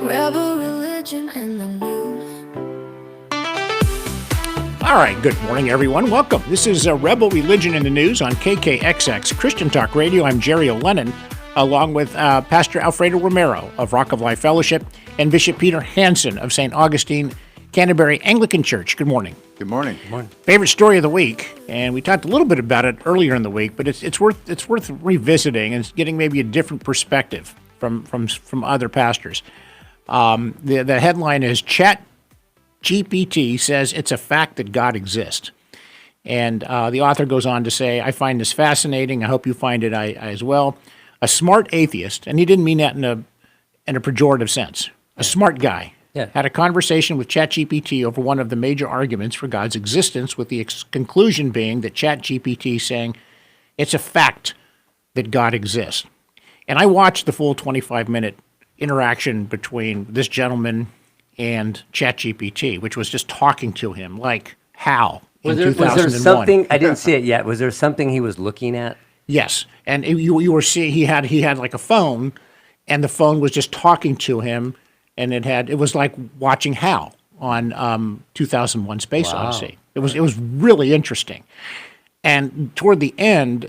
Rebel religion in the news. All right, good morning, everyone. Welcome. This is Rebel Religion in the News on KKXX Christian Talk Radio. I'm Jerry O'Lennon, along with Pastor Alfredo Romero of Rock of Life Fellowship and Bishop Peter Hansen of St. Augustine, Canterbury Anglican Church. Good morning. Good morning. Good morning. Favorite story of the week, and we talked a little bit about it earlier in the week, but it's worth revisiting and getting maybe a different perspective from other pastors. The headline is Chat GPT says it's a fact that God exists. And the author goes on to say, I find this fascinating. I hope you find it I as well. A smart atheist, and he didn't mean that in a pejorative sense, a smart guy, had a conversation with Chat GPT over one of the major arguments for God's existence, with the conclusion being that Chat GPT saying it's a fact that God exists. And I watched the full 25-minute interaction between this gentleman and Chat GPT, which was just talking to him like Hal in 2001. Was there something, I didn't see it yet, was there something he was looking at? Yes, and you were seeing he had like a phone, and the phone was just talking to him, and it was like watching Hal on 2001: Space Odyssey. It was really interesting. And toward the end,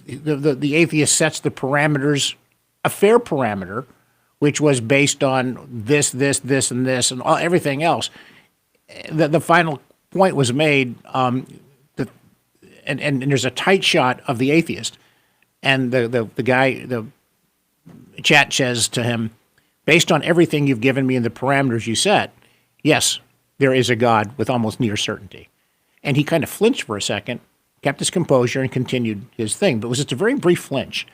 the atheist sets the parameters, a fair parameter, which was based on this, and this, and everything else. The final point was made, and there's a tight shot of the atheist, and the guy, the Chat says to him, based on everything you've given me and the parameters you set, yes, there is a God with almost near certainty. And he kind of flinched for a second, kept his composure, and continued his thing. But it was just a very brief flinch.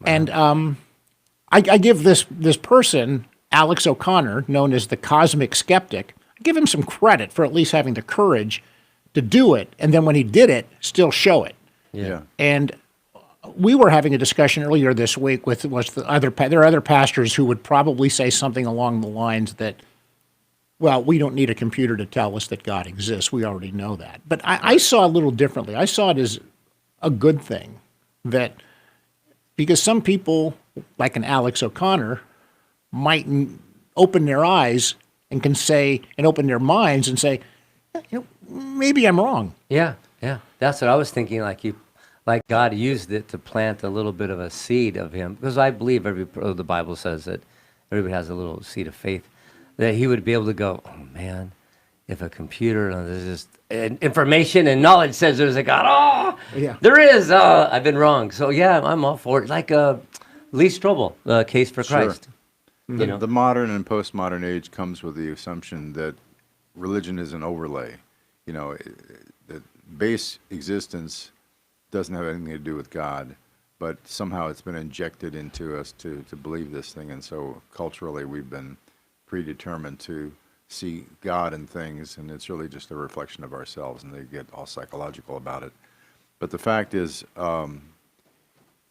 Wow. And I give this person, Alex O'Connor, known as the Cosmic Skeptic, I give him some credit for at least having the courage to do it, and then when he did it, still show it. Yeah. And we were having a discussion earlier this week with there are other pastors who would probably say something along the lines that, well, we don't need a computer to tell us that God exists. We already know that. But I saw it a little differently. I saw it as a good thing, that because some people, like an Alex O'Connor, might open their eyes and can say, and open their minds and say, maybe I'm wrong. Yeah. That's what I was thinking, like God used it to plant a little bit of a seed of him, because I believe the Bible says that everybody has a little seed of faith, that he would be able to go, oh man, if a computer, there's just information and knowledge says there's a God, there is, I've been wrong. So yeah, I'm all for it. Like Lee Strobel, Case for Christ. Sure. The modern and postmodern age comes with the assumption that religion is an overlay. The base existence doesn't have anything to do with God, but somehow it's been injected into us to believe this thing, and so culturally we've been predetermined to see God in things, and it's really just a reflection of ourselves, and they get all psychological about it. But the fact is,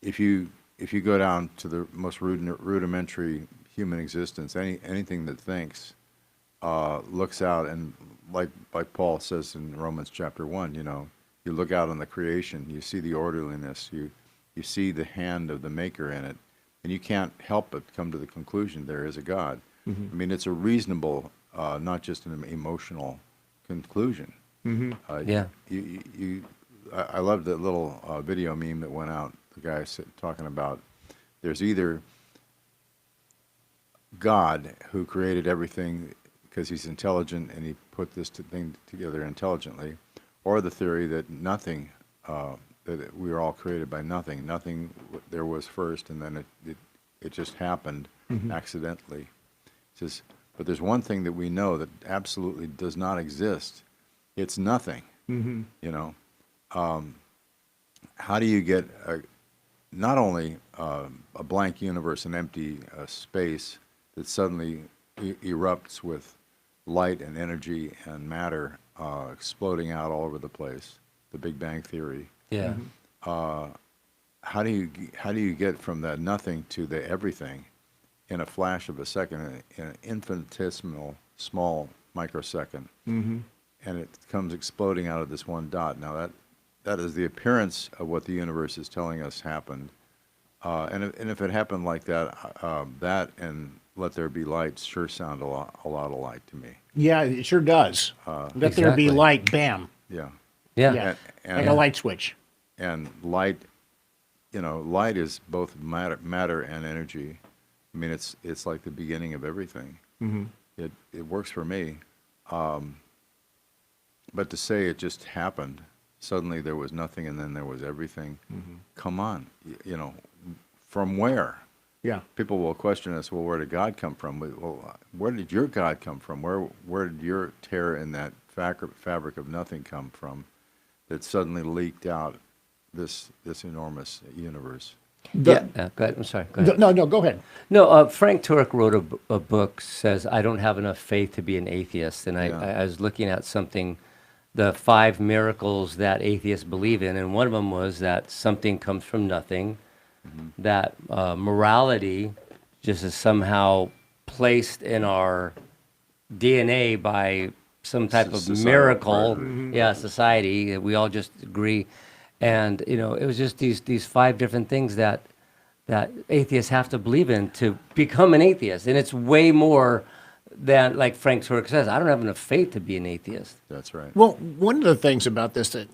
if you go down to the most rudimentary human existence, anything that thinks looks out, and like Paul says in Romans chapter 1, you look out on the creation, you see the orderliness, you see the hand of the maker in it, and you can't help but come to the conclusion there is a God. Mm-hmm. I mean, it's a reasonable, not just an emotional conclusion. Mm-hmm. I love that little video meme that went out, the guy talking about there's either God who created everything because he's intelligent and he put this thing together intelligently, or the theory that nothing, that we were all created by nothing. Nothing there was first, and then it just happened accidentally. It says, but there's one thing that we know that absolutely does not exist. It's nothing. How do you get not only a blank universe, an empty space that suddenly erupts with light and energy and matter exploding out all over the place, the Big Bang Theory. Yeah. How do you get from that nothing to the everything in a flash of a second, in an infinitesimal small microsecond, and it comes exploding out of this one dot? Now that is the appearance of what the universe is telling us happened, and if it happened like that, that and "Let there be light" sure sound a lot alike to me. Yeah, it sure does. Let there be Exactly. light, bam. Yeah, Yeah. Yeah, And- like a light switch. and light, light is both matter and energy. I mean, it's like the beginning of everything. Mm-hmm. It works for me. But to say it just happened, suddenly there was nothing and then there was everything. Mm-hmm. Come on, from where? Yeah. People will question us. Well, where did God come from? Well, where did your God come from? Where did your terror in that fabric of nothing come from? That suddenly leaked out this enormous universe. Yeah. Go ahead. I'm sorry. Go ahead. No, go ahead. No, Frank Turek wrote a book, says, I don't have enough faith to be an atheist. And Yeah. I was looking at something, the 5 miracles that atheists believe in. And one of them was that something comes from nothing, that morality just is somehow placed in our DNA by some type of Societal miracle. pressure. Yeah, society. We all just agree. And, it was just these 5 different things that atheists have to believe in to become an atheist. And it's way more than, like Frank Turek says, I don't have enough faith to be an atheist. That's right. Well, one of the things about this that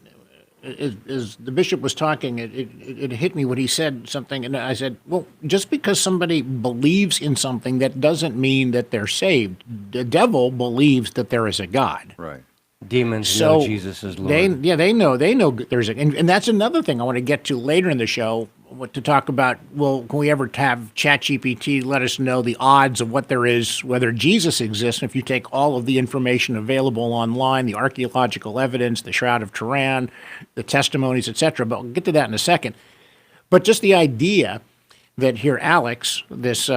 is the bishop was talking, it hit me when he said something, and I said, well, just because somebody believes in something, that doesn't mean that they're saved. The devil believes that there is a God. Right. Demons So know Jesus is Lord. they know there's a, and that's another thing I want to get to later in the show, to talk about. Well, can we ever have Chat GPT let us know the odds of what there is, whether Jesus exists? And if you take all of the information available online, the archaeological evidence, the Shroud of Turin, the testimonies, etc. But we'll get to that in a second. But just the idea that here Alex, this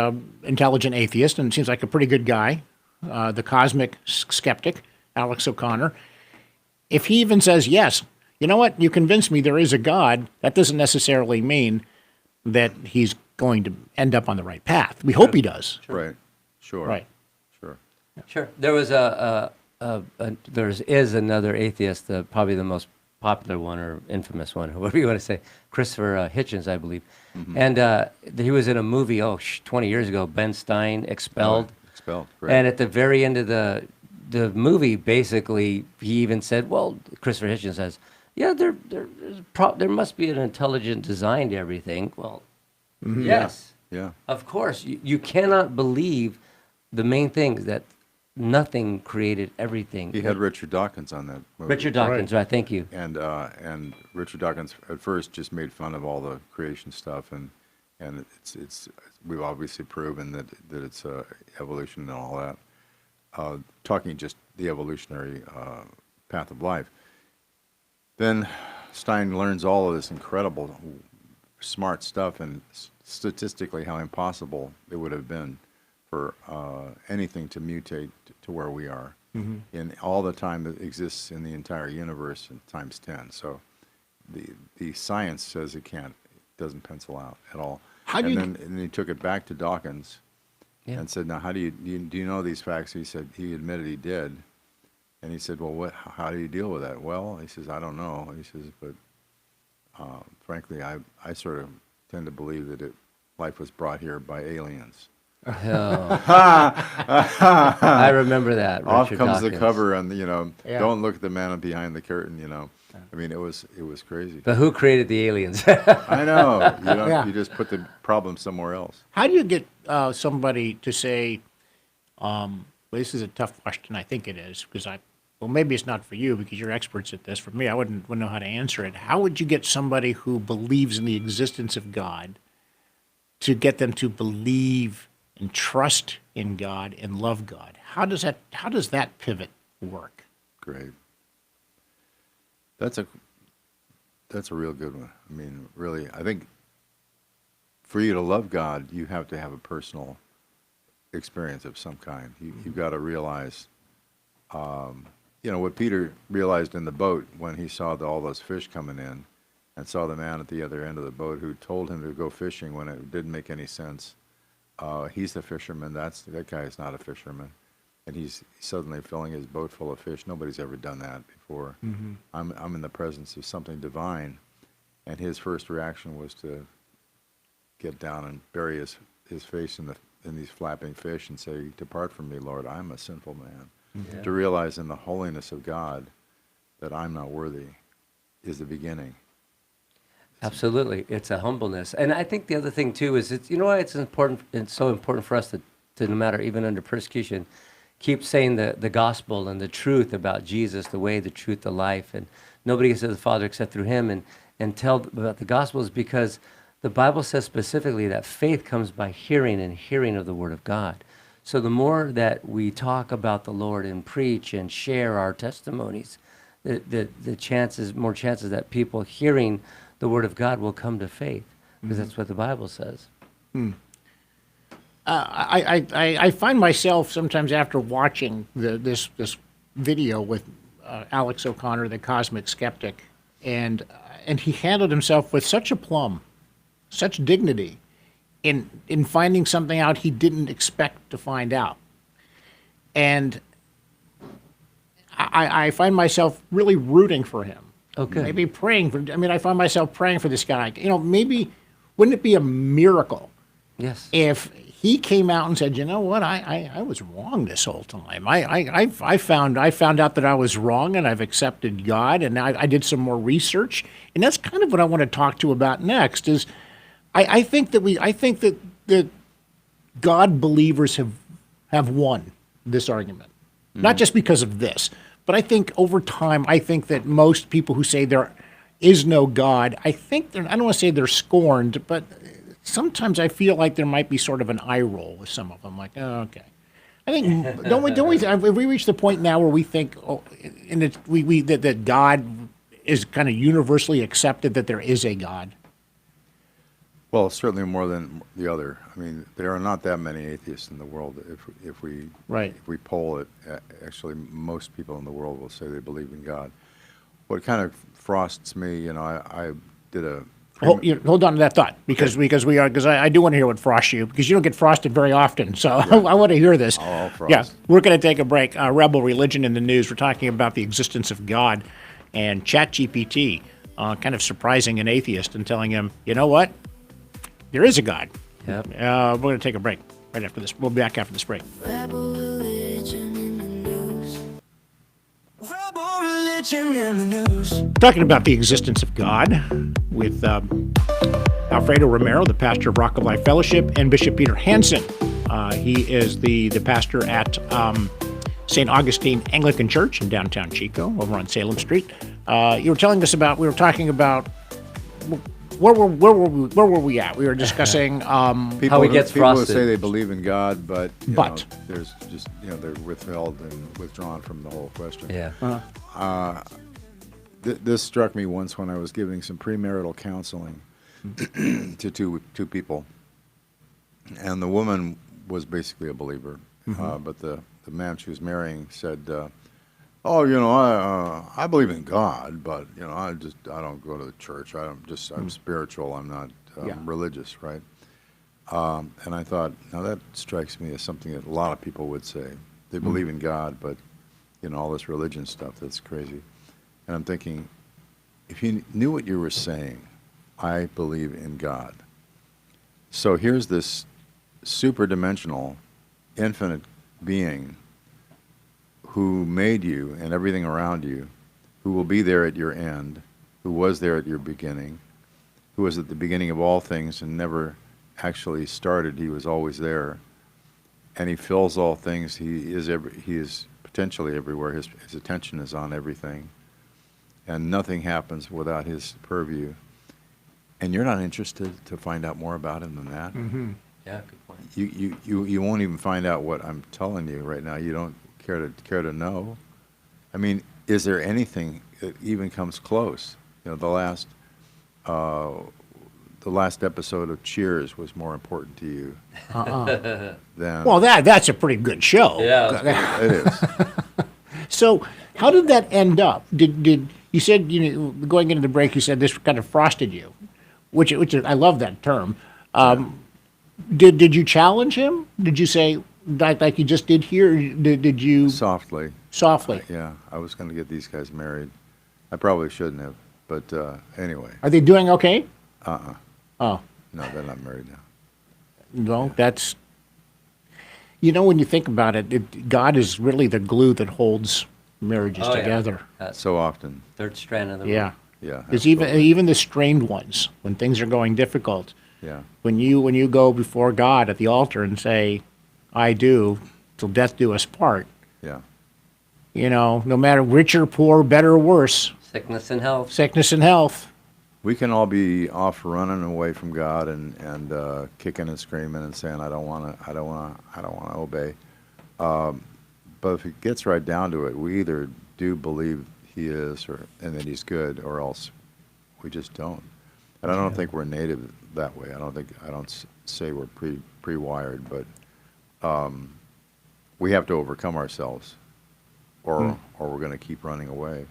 intelligent atheist, and seems like a pretty good guy, the cosmic skeptic, Alex O'Connor, if he even says, yes, you know what, you convinced me there is a God, that doesn't necessarily mean that he's going to end up on the right path. We hope he does. Right. Sure. Right. Sure. Sure. There was there is another atheist, probably the most popular one or infamous one, whoever you want to say, Christopher Hitchens, I believe. Mm-hmm. And he was in a movie, 20 years ago, Ben Stein, Expelled. Expelled. Right. And at the very end of the movie, basically, he even said, well, Christopher Hitchens says, yeah, there must be an intelligent design to everything. Well, yes. Yeah. Of course. You cannot believe the main thing is that nothing created everything. He had Richard Dawkins on that movie. Richard Dawkins, right? Thank you. And Richard Dawkins at first just made fun of all the creation stuff, and it's we've obviously proven that it's evolution and all that. Talking just the evolutionary path of life. Then Stein learns all of this incredible, smart stuff, and statistically how impossible it would have been for anything to mutate to where we are in all the time that exists in the entire universe times 10. So the science says it doesn't pencil out at all. And he took it back to Dawkins and said, now, how do you know these facts? He said, he admitted he did. And he said, well, how do you deal with that? Well, he says, I don't know. He says, but frankly, I sort of tend to believe that life was brought here by aliens. I remember that. Richard Off comes the Dawkins. cover, and don't look at the man behind the curtain. I mean, it was crazy. But who created the aliens? I know. Yeah. You just put the problem somewhere else. How do you get somebody to say, well, this is a tough question, I think it is, because well, maybe it's not for you because you're experts at this. For me, I wouldn't know how to answer it. How would you get somebody who believes in the existence of God to get them to believe and trust in God and love God? How does that pivot work? Great. That's a real good one. I mean, really, I think for you to love God, you have to have a personal experience of some kind. You've got to realize, what Peter realized in the boat when he saw all those fish coming in and saw the man at the other end of the boat who told him to go fishing when it didn't make any sense. He's the fisherman. That guy is not a fisherman. And he's suddenly filling his boat full of fish. Nobody's ever done that before. Mm-hmm. I'm in the presence of something divine. And his first reaction was to get down and bury his face in these flapping fish and say, "Depart from me, Lord, I'm a sinful man." Yeah. To realize in the holiness of God that I'm not worthy is the beginning. Absolutely, it's a humbleness, and I think the other thing too is it's, you know why it's important. It's so important for us to no matter even under persecution, keep saying the gospel and the truth about Jesus, the way, the truth, the life, and nobody gets to the Father except through Him, and tell about the gospel is because the Bible says specifically that faith comes by hearing and hearing of the Word of God. So the more that we talk about the Lord and preach and share our testimonies, the more chances that people hearing the Word of God will come to faith, because that's what the Bible says. I find myself sometimes after watching this video with Alex O'Connor, the cosmic skeptic, and he handled himself with such aplomb, such dignity, in finding something out he didn't expect to find out, and I find myself really rooting for him. Okay. Maybe praying for. I mean, I find myself praying for this guy. You know, maybe wouldn't it be a miracle Yes. if he came out and said, "You know what? I was wrong this whole time. I found out that I was wrong, and I've accepted God, and I did some more research." And that's kind of what I want to talk to about next. Is I think that God believers have won this argument, not just because of this, but I think over time, I think that most people who say there is no God, I don't want to say they're scorned, but sometimes I feel like there might be sort of an eye roll with some of them, like, oh, okay. I think don't we have we reached the point now where we think, that God is kind of universally accepted, that there is a God? Well, certainly more than the other. I mean, there are not that many atheists in the world. If we poll it, actually, most people in the world will say they believe in God. What kind of frosts me, I did a Hold on to that thought, because I do want to hear what frosts you, because you don't get frosted very often. So I want to hear this. I'll frost. Yeah, we're going to take a break. Rebel religion in the news. We're talking about the existence of God, and Chat GPT, kind of surprising an atheist and telling him, you know what, there is a God. Yep. We're going to take a break right after this. We'll be back after this break. Rebel religion in the news. Rebel religion in the news. Talking about the existence of God with Alfredo Romero, the pastor of Rock of Life Fellowship, and Bishop Peter Hansen. He is the pastor at St. Augustine Anglican Church in downtown Chico, over on Salem Street. You were telling us about, we were talking about, where were we at? We were discussing How he gets people who frosted. say they believe in God, but But. there's just they're withheld and withdrawn from the whole question. Yeah. This struck me once when I was giving some premarital counseling to two people, and the woman was basically a believer, but the man she was marrying said, I believe in God, but I don't go to the church. I'm spiritual. I'm not religious, right? And I thought, now that strikes me as something that a lot of people would say. They believe in God, but all this religion stuff, that's crazy. And I'm thinking, if you knew what you were saying, I believe in God. So here's this super-dimensional, infinite being who made you and everything around you, who will be there at your end, who was there at your beginning, who was at the beginning of all things and never actually started. He was always there, and he fills all things. He is potentially everywhere. His attention is on everything, and nothing happens without his purview. And you're not interested to find out more about him than that. Mm-hmm. Yeah, good point. You won't even find out what I'm telling you right now. You don't care to know. I mean, is there anything that even comes close? The last episode of Cheers was more important to you than. Well, that's a pretty good show. Yeah. It is. So how did that end up? Did you said, going into the break, you said this kind of frosted you, which I love that term. Did you challenge him? Did you say, like you just did here? Did you Softly. Yeah, I was going to get these guys married. I probably shouldn't have, but anyway. Are they doing okay? Oh. Oh, No, they're not married now. no, that's You know, when you think about it, God is really the glue that holds marriages Oh, yeah. together. That's So often. third strand of the Yeah. Yeah. Because absolutely. even the strained ones, when things are going difficult, Yeah. when you go before God at the altar and say, "I do, till death do us part," Yeah. you know, no matter rich or poor, better or worse, sickness and health. sickness and health. We can all be off running away from God and kicking and screaming and saying, I don't want to obey. But if it gets right down to it, we either do believe He is, and that He's good, or else we just don't. And I don't think we're native that way. I don't say we're pre-wired, but we have to overcome ourselves, or we're going to keep running away.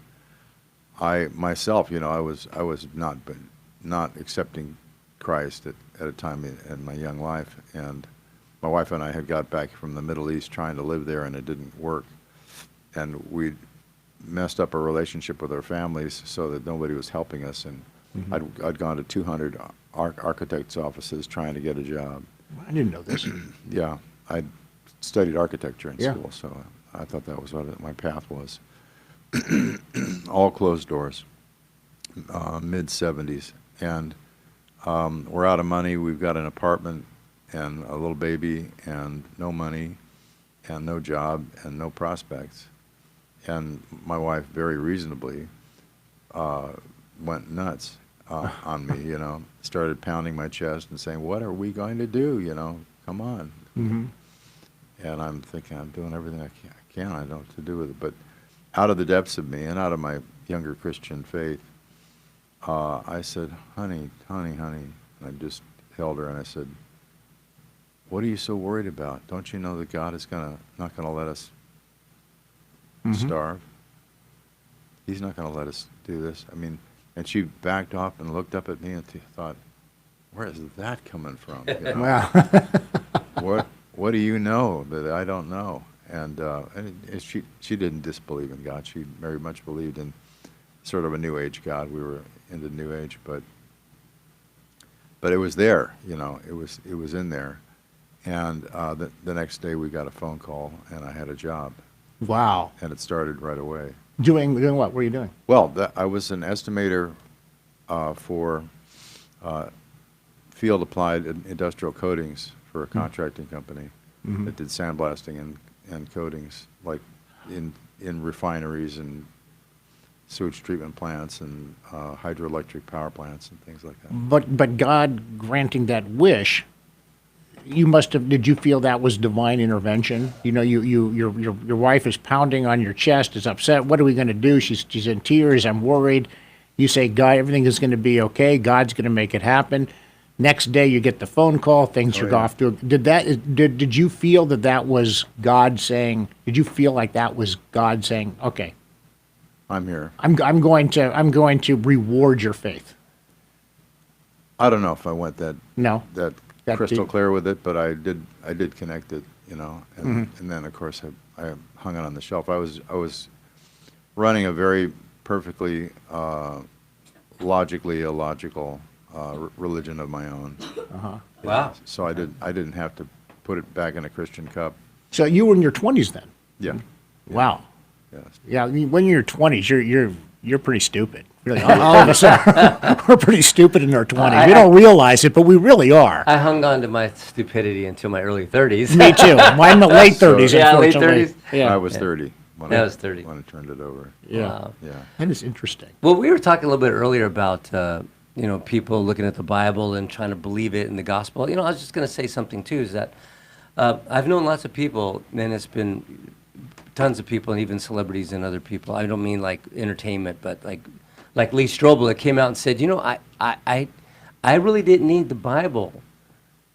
I myself, I was not accepting Christ at a time in my young life, and my wife and I had got back from the Middle East trying to live there, and it didn't work, and we messed up our relationship with our families so that nobody was helping us, and I'd gone to 200 architects' offices trying to get a job. I didn't know this. Yeah, I studied architecture in Yeah. school, so I thought that was what my path was. All closed doors, mid-70s, and we're out of money. We've got an apartment and a little baby and no money and no job and no prospects. And my wife, very reasonably, went nuts on me, started pounding my chest and saying, what are we going to do, come on. Mm-hmm. And I'm thinking, I'm doing everything I can. I don't know what to do with it. But out of the depths of me and out of my younger Christian faith, I said, honey. And I just held her and I said, what are you so worried about? Don't you know that God is not going to let us starve? He's not going to let us do this. I mean, and she backed off and looked up at me and thought, where is that coming from? Wow. What do you know that I don't know? And she didn't disbelieve in God. She very much believed in sort of a New Age God. We were into New Age, but it was there. It was in there. And the next day we got a phone call, and I had a job, Wow. and it started right away. Doing what? What were you doing? Well, I was an estimator for field applied industrial coatings for a contracting company that did sandblasting and coatings, like in refineries and sewage treatment plants and hydroelectric power plants and things like that. But God granting that wish, you must have. Did you feel that was divine intervention? Your wife is pounding on your chest, is upset. What are we going to do? She's in tears. I'm worried. You say, God, everything is going to be okay. God's going to make it happen. Next day, you get the phone call. Things are off to. Did you feel that was God saying? Did you feel like that was God saying, okay, I'm here. I'm going to reward your faith? I don't know if I went that That crystal deep. clear with it, but I did connect it, and then of course I hung it on the shelf. I was running a very perfectly logically illogical religion of my own. Wow. So I didn't have to put it back in a Christian cup. So you were in your 20s then? Yeah. Wow. Yes. Yeah, I mean, when you're in your 20s, you're pretty stupid. Really, all of us are. We're pretty stupid in our 20s. We don't realize it, but we really are. I hung on to my stupidity until my early 30s. Me too. Mine in the late 30s, Yeah, late unfortunately. 30s. Yeah, I was 30 when I was 30. when I turned it over. yeah. Wow. Yeah. That is interesting. Well, we were talking a little bit earlier about people looking at the Bible and trying to believe it in the gospel. I was just going to say something too. Is that I've known lots of people, and it's been tons of people, and even celebrities and other people. I don't mean like entertainment, but like Lee Strobel that came out and said, I really didn't need the Bible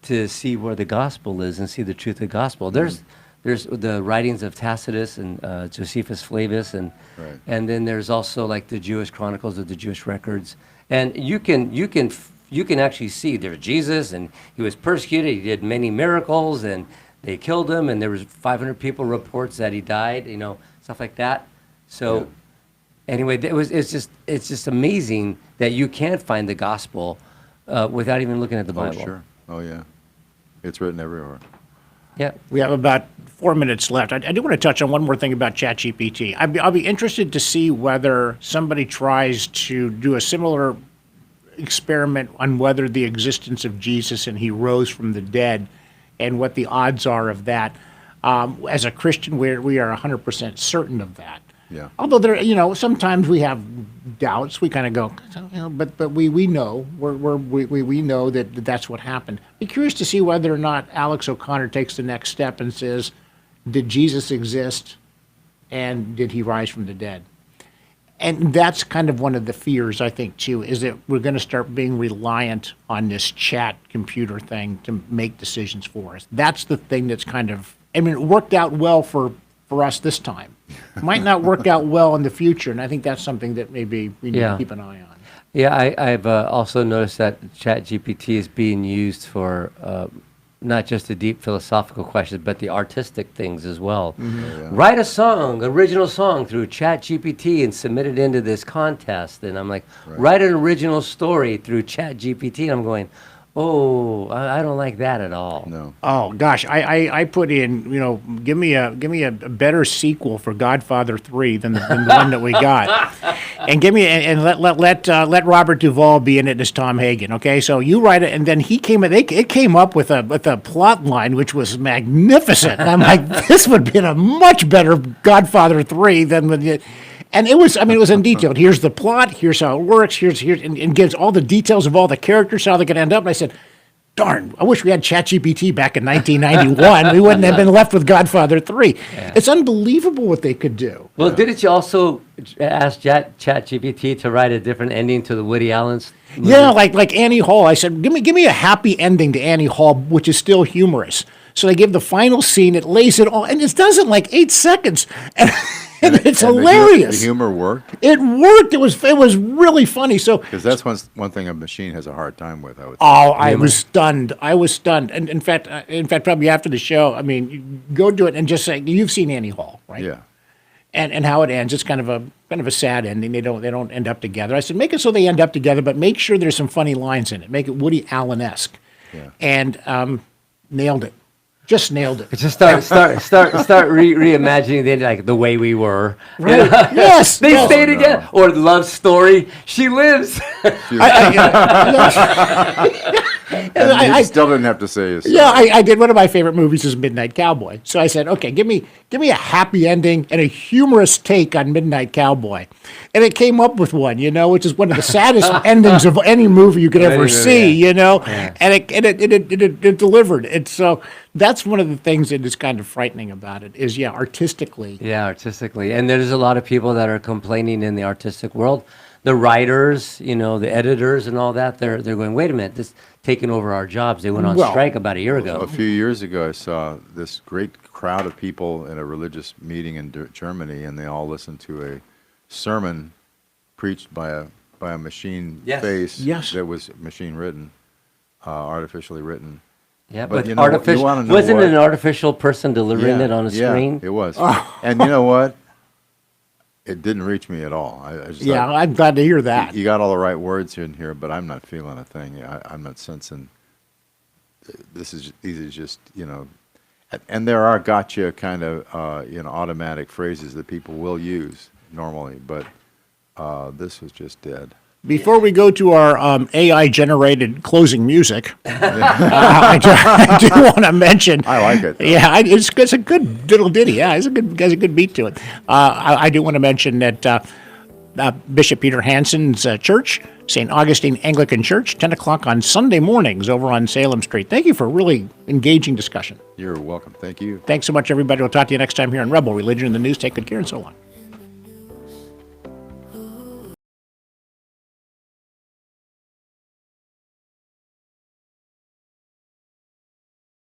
to see where the gospel is and see the truth of the gospel. There's the writings of Tacitus and Josephus Flavius, and Right. and then there's also like the Jewish chronicles of the Jewish records, and you can actually see there's Jesus, and he was persecuted. He did many miracles, and they killed him, and there was 500 people reports that he died. Stuff like that. So. Yeah. Anyway, it's just amazing that you can't find the gospel without even looking at the Oh, Bible. sure. Oh, yeah. It's written everywhere. Yeah. We have about 4 minutes left. I do want to touch on one more thing about ChatGPT. I'll be interested to see whether somebody tries to do a similar experiment on whether the existence of Jesus and he rose from the dead and what the odds are of that. As a Christian, we are 100% certain of that. Yeah. Although there, sometimes we have doubts. We kind of go, but we know we know that that's what happened. Be curious to see whether or not Alex O'Connor takes the next step and says, did Jesus exist, and did he rise from the dead? And that's kind of one of the fears, I think, too, is that we're going to start being reliant on this chat computer thing to make decisions for us. That's the thing that's it worked out well for us this time. Might not work out well in the future, and I think that's something that maybe we need to keep an eye on. Yeah, I've also noticed that Chat GPT is being used for not just the deep philosophical questions, but the artistic things as well. Write a song, original song through Chat GPT and submit it into this contest. And I'm like, write an original story through Chat GPT. And I'm going, oh, I don't like that at all. No. Oh gosh, I put in, give me a better sequel for Godfather 3 than the one that we got, and let Robert Duvall be in it as Tom Hagen. Okay, so you write it, and then it came up with a plot line which was magnificent. And I'm like, this would have been a much better Godfather 3 than the. And it was in detail. Here's the plot. Here's how it works. And gives all the details of all the characters, how they could end up. And I said, darn, I wish we had ChatGPT back in 1991. We wouldn't have been left with Godfather 3. Yeah. It's unbelievable what they could do. Well, didn't you also ask ChatGPT to write a different ending to the Woody Allen's movie? Yeah, like Annie Hall. I said, give me a happy ending to Annie Hall, which is still humorous. So they give the final scene. It lays it all, and it does it in like 8 seconds. And it's hilarious. The humor worked. It worked. It was really funny. So because that's one thing a machine has a hard time with. I would. Oh, I was stunned. And in fact, probably after the show, you go do it and just say you've seen Annie Hall, right? Yeah. And how it ends. It's kind of a sad ending. They don't end up together. I said make it so they end up together, but make sure there's some funny lines in it. Make it Woody Allen-esque. Yeah. And nailed it. Just nailed it. Just start reimagining the end, like The Way We Were. Right. Yes. They stay together. Or Love Story. She lives. I still didn't have to say it. Yeah, I did. One of my favorite movies is Midnight Cowboy. So I said, okay, give me a happy ending and a humorous take on Midnight Cowboy. And it came up with one, which is one of the saddest endings of any movie you could ever see, Yeah. And it delivered. So that's one of the things that is kind of frightening about it is, artistically. Yeah, artistically. And there's a lot of people that are complaining in the artistic world. The writers, the editors and all that, they're going, wait a minute, this is taking over our jobs. They went on strike about a year ago. A few years ago, I saw this great crowd of people in a religious meeting in Germany, and they all listened to a sermon preached by a machine face that was machine written, artificially written. Yeah, but artificial wasn't an artificial person delivering it on a screen? Yeah, it was. And you know what? It didn't reach me at all. I'm glad to hear that. You got all the right words in here, but I'm not feeling a thing. I'm not sensing. These are just and there are gotcha kind of automatic phrases that people will use normally, but this was just dead. Before we go to our AI-generated closing music, I do want to mention. I like it. Yeah, it's a good little ditty. Yeah, it's a good beat to it. I do want to mention that Bishop Peter Hansen's church, St. Augustine Anglican Church, 10 o'clock on Sunday mornings over on Salem Street. Thank you for a really engaging discussion. You're welcome. Thank you. Thanks so much, everybody. We'll talk to you next time here on Rebel Religion in the News. Take good care and so long.